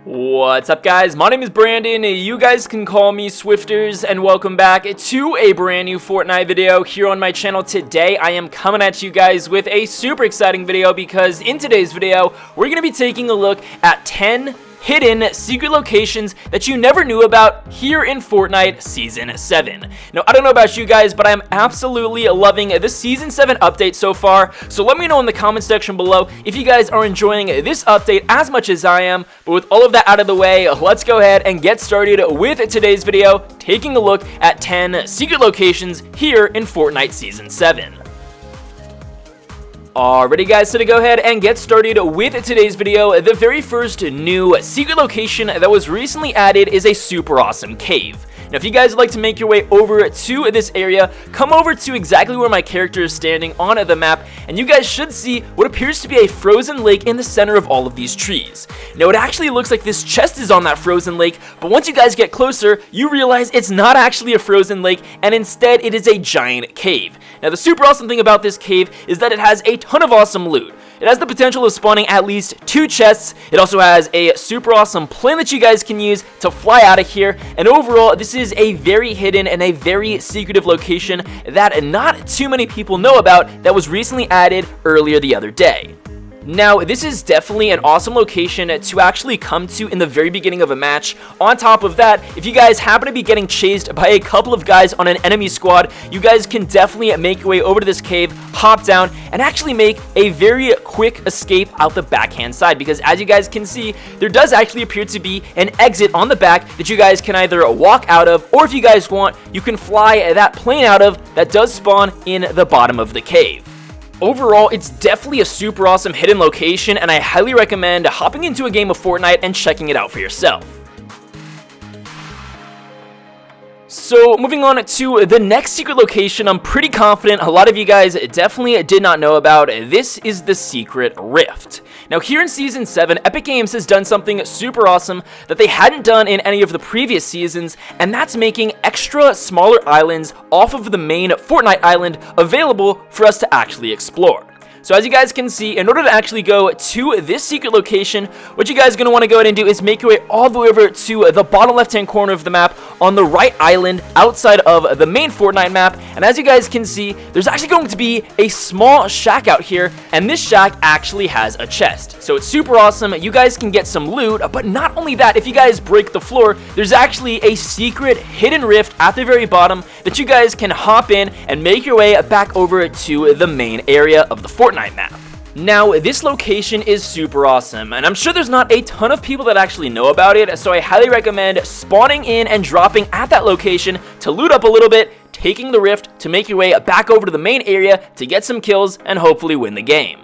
What's up, guys? My name is Brandon. You guys can call me Swifterrs, and welcome back to a brand new Fortnite video here on my channel. Today I am coming at you guys with a super exciting video because in today's video we're going to be taking a look at 10 hidden secret locations that you never knew about here in Fortnite Season 7. Now, I don't know about you guys, but I'm absolutely loving the Season 7 update so far, so let me know in the comment section below if you guys are enjoying this update as much as I am. But with all of that out of the way, let's go ahead and get started with today's video, taking a look at 10 secret locations here in Fortnite Season 7. Alrighty, guys, so to go ahead and get started with today's video, the very first new secret location that was recently added is a super awesome cave. Now, if you guys would like to make your way over to this area, come over to exactly where my character is standing on the map, and you guys should see what appears to be a frozen lake in the center of all of these trees. Now, it actually looks like this chest is on that frozen lake, but once you guys get closer, you realize it's not actually a frozen lake, and instead it is a giant cave. Now, the super awesome thing about this cave is that it has a ton of awesome loot. It has the potential of spawning at least 2 chests. It also has a super awesome plane that you guys can use to fly out of here. And overall, this is a very hidden and a very secretive location that not too many people know about that was recently added earlier the other day. Now, this is definitely an awesome location to actually come to in the very beginning of a match. On top of that, if you guys happen to be getting chased by a couple of guys on an enemy squad, you guys can definitely make your way over to this cave, hop down, and actually make a very quick escape out the backhand side, because as you guys can see, there does actually appear to be an exit on the back that you guys can either walk out of, or if you guys want, you can fly that plane out of that does spawn in the bottom of the cave. Overall, it's definitely a super awesome hidden location, and I highly recommend hopping into a game of Fortnite and checking it out for yourself. So, moving on to the next secret location, I'm pretty confident a lot of you guys definitely did not know about. This is the Secret Rift. Now, here in Season 7, Epic Games has done something super awesome that they hadn't done in any of the previous seasons, and that's making extra smaller islands off of the main Fortnite island available for us to actually explore. So as you guys can see, in order to actually go to this secret location, what you guys are going to want to go ahead and do is make your way all the way over to the bottom left-hand corner of the map on the right island outside of the main Fortnite map. And as you guys can see, there's actually going to be a small shack out here, and this shack actually has a chest. So it's super awesome. You guys can get some loot, but not only that, if you guys break the floor, there's actually a secret hidden rift at the very bottom that you guys can hop in and make your way back over to the main area of the Fortnite map. Now, this location is super awesome, and I'm sure there's not a ton of people that actually know about it, so I highly recommend spawning in and dropping at that location to loot up a little bit, taking the rift to make your way back over to the main area to get some kills and hopefully win the game.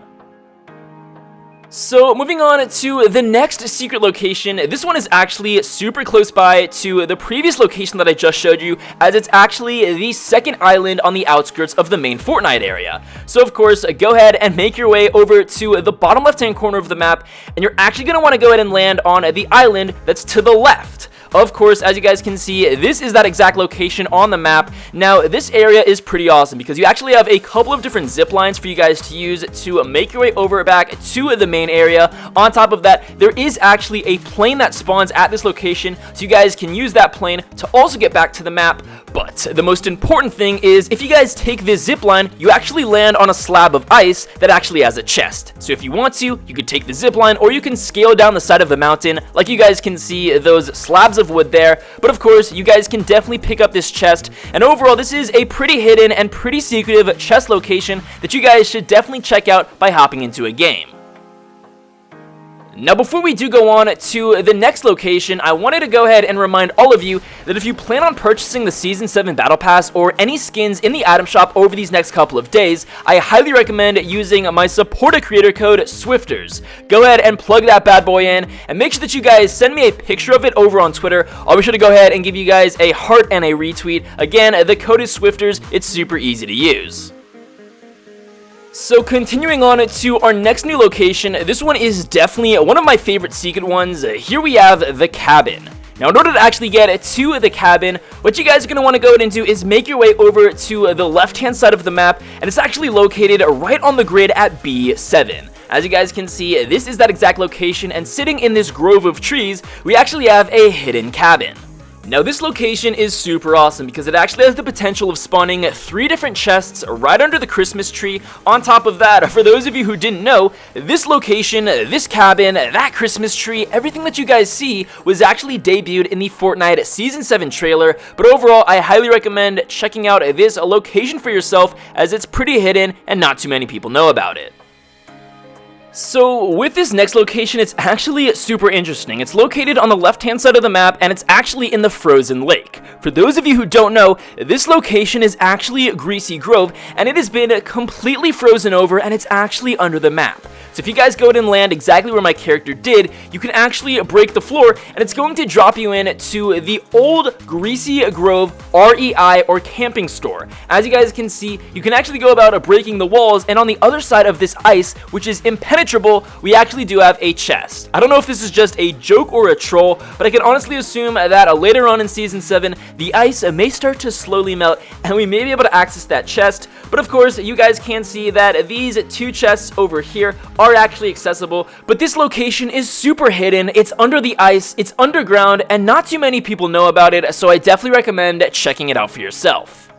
So, moving on to the next secret location, this one is actually super close by to the previous location that I just showed you, as it's actually the second island on the outskirts of the main Fortnite area. So, of course, go ahead and make your way over to the bottom left-hand corner of the map, and you're actually going to want to go ahead and land on the island that's to the left. Of course, as you guys can see, this is that exact location on the map. Now, this area is pretty awesome because you actually have a couple of different zip lines for you guys to use to make your way over back to the main area. On top of that, there is actually a plane that spawns at this location, so you guys can use that plane to also get back to the map. But the most important thing is, if you guys take this zip line, you actually land on a slab of ice that actually has a chest. So if you want to, you could take the zip line, or you can scale down the side of the mountain, like you guys can see those slabs of wood there. But of course, you guys can definitely pick up this chest, and overall, this is a pretty hidden and pretty secretive chest location that you guys should definitely check out by hopping into a game. Now, before we do go on to the next location, I wanted to go ahead and remind all of you that if you plan on purchasing the Season 7 Battle Pass or any skins in the item shop over these next couple of days, I highly recommend using my supporter creator code Swifterrs. Go ahead and plug that bad boy in, and make sure that you guys send me a picture of it over on Twitter. I'll be sure to go ahead and give you guys a heart and a retweet. Again, the code is Swifterrs. It's super easy to use. So continuing on to our next new location, this one is definitely one of my favorite secret ones. Here we have the cabin. Now, in order to actually get to the cabin, what you guys are going to want to go ahead and do is make your way over to the left-hand side of the map, and it's actually located right on the grid at B7. As you guys can see, this is that exact location, and sitting in this grove of trees, we actually have a hidden cabin. Now this location is super awesome because it actually has the potential of spawning 3 different chests right under the Christmas tree. On top of that, for those of you who didn't know, this location, this cabin, that Christmas tree, everything that you guys see was actually debuted in the Fortnite Season 7 trailer. But overall, I highly recommend checking out this location for yourself as it's pretty hidden and not too many people know about it. So with this next location, it's actually super interesting. It's located on the left-hand side of the map, and it's actually in the frozen lake. For those of you who don't know, this location is actually Greasy Grove, and it has been completely frozen over, and it's actually under the map. So if you guys go ahead and land exactly where my character did, you can actually break the floor, and it's going to drop you in to the old Greasy Grove REI or camping store. As you guys can see, you can actually go about breaking the walls, and on the other side of this ice, which is impenetrable, we actually do have a chest. I don't know if this is just a joke or a troll, but I can honestly assume that later on in Season 7, the ice may start to slowly melt, and we may be able to access that chest. But of course, you guys can see that these 2 chests over here are actually accessible, but this location is super hidden. It's under the ice, it's underground, and not too many people know about it, so I definitely recommend checking it out for yourself.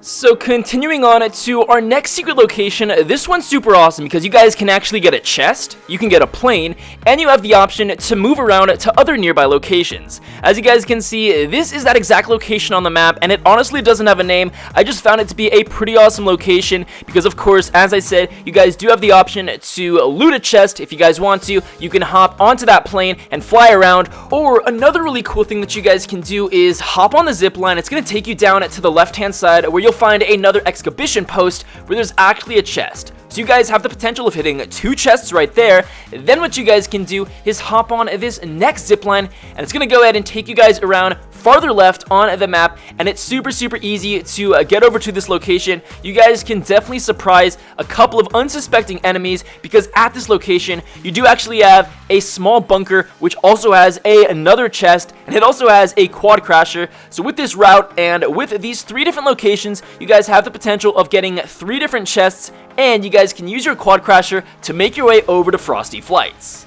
So continuing on to our next secret location, this one's super awesome because you guys can actually get a chest, you can get a plane, and you have the option to move around to other nearby locations. As you guys can see, this is that exact location on the map, and it honestly doesn't have a name. I just found it to be a pretty awesome location because, of course, as I said, you guys do have the option to loot a chest. If you guys want to, you can hop onto that plane and fly around. Or another really cool thing that you guys can do is hop on the zip line. It's going to take you down to the left-hand side where you'll find another exhibition post where there's actually a chest. So you guys have the potential of hitting 2 chests right there. Then what you guys can do is hop on this next zipline, and it's going to go ahead and take you guys around farther left on the map, and it's super easy to get over to this location. You guys can definitely surprise a couple of unsuspecting enemies because at this location you do actually have a small bunker which also has another chest, and it also has a quad crasher. So with this route and with these 3 different locations, you guys have the potential of getting 3 different chests, and you guys can use your quad crasher to make your way over to Frosty Flights.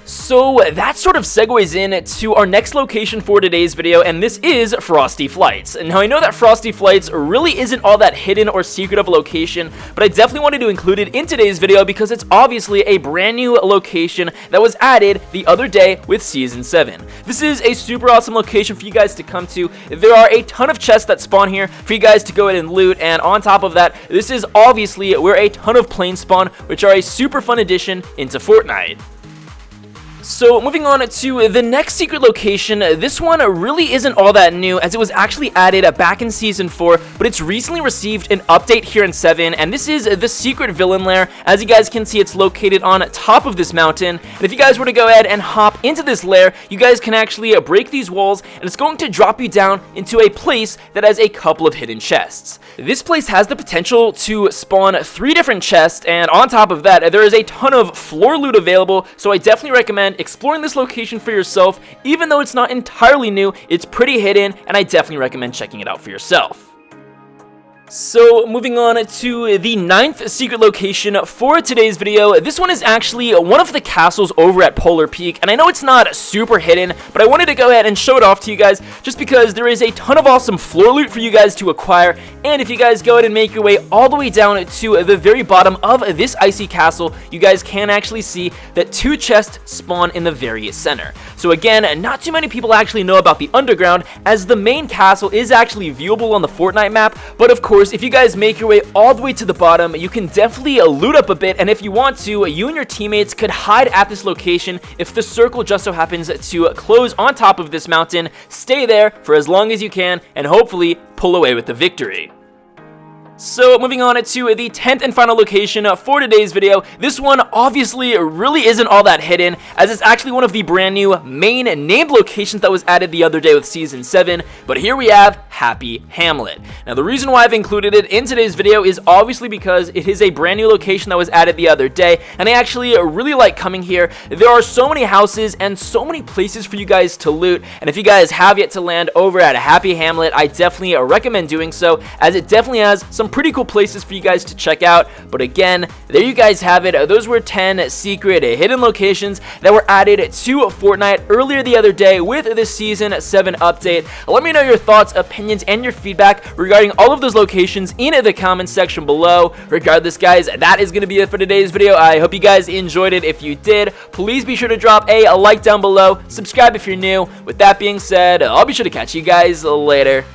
So that sort of segues in to our next location for today's video, and this is Frosty Flights. And now I know that Frosty Flights really isn't all that hidden or secret of a location, but I definitely wanted to include it in today's video because it's obviously a brand new location that was added the other day with Season 7. This is a super awesome location for you guys to come to. There are a ton of chests that spawn here for you guys to go ahead and loot, and on top of that, this is obviously where a ton of planes spawn, which are a super fun addition into Fortnite. So moving on to the next secret location, this one really isn't all that new as it was actually added back in Season 4, but it's recently received an update here in 7, and this is the secret villain lair. As you guys can see, it's located on top of this mountain, and if you guys were to go ahead and hop into this lair, you guys can actually break these walls, and it's going to drop you down into a place that has a couple of hidden chests. This place has the potential to spawn 3 different chests, and on top of that, there is a ton of floor loot available, so I definitely recommend exploring this location for yourself. Even though it's not entirely new, it's pretty hidden, and I definitely recommend checking it out for yourself. So moving on to the 9th secret location for today's video. This one is actually one of the castles over at Polar Peak, and I know it's not super hidden, but I wanted to go ahead and show it off to you guys just because there is a ton of awesome floor loot for you guys to acquire. And if you guys go ahead and make your way all the way down to the very bottom of this icy castle, you guys can actually see that 2 chests spawn in the very center. So again, not too many people actually know about the underground, as the main castle is actually viewable on the Fortnite map, but of course, if you guys make your way all the way to the bottom, you can definitely loot up a bit, and if you want to, you and your teammates could hide at this location. If the circle just so happens to close on top of this mountain, stay there for as long as you can, and hopefully pull away with the victory. So moving on to the 10th and final location for today's video. This one obviously really isn't all that hidden, as it's actually one of the brand new main named locations that was added the other day with Season 7, but here we have Happy Hamlet. Now the reason why I've included it in today's video is obviously because it is a brand new location that was added the other day, and I actually really like coming here. There are so many houses and so many places for you guys to loot, and if you guys have yet to land over at Happy Hamlet, I definitely recommend doing so, as it definitely has some some pretty cool places for you guys to check out. But again, there you guys have it. Those were 10 secret hidden locations that were added to Fortnite earlier the other day with the Season 7 update. Let me know your thoughts, opinions, and your feedback regarding all of those locations in the comments section below. Regardless, guys, that is going to be it for today's video. I hope you guys enjoyed it. If you did, please be sure to drop a like down below. Subscribe if you're new. With that being said, I'll be sure to catch you guys later.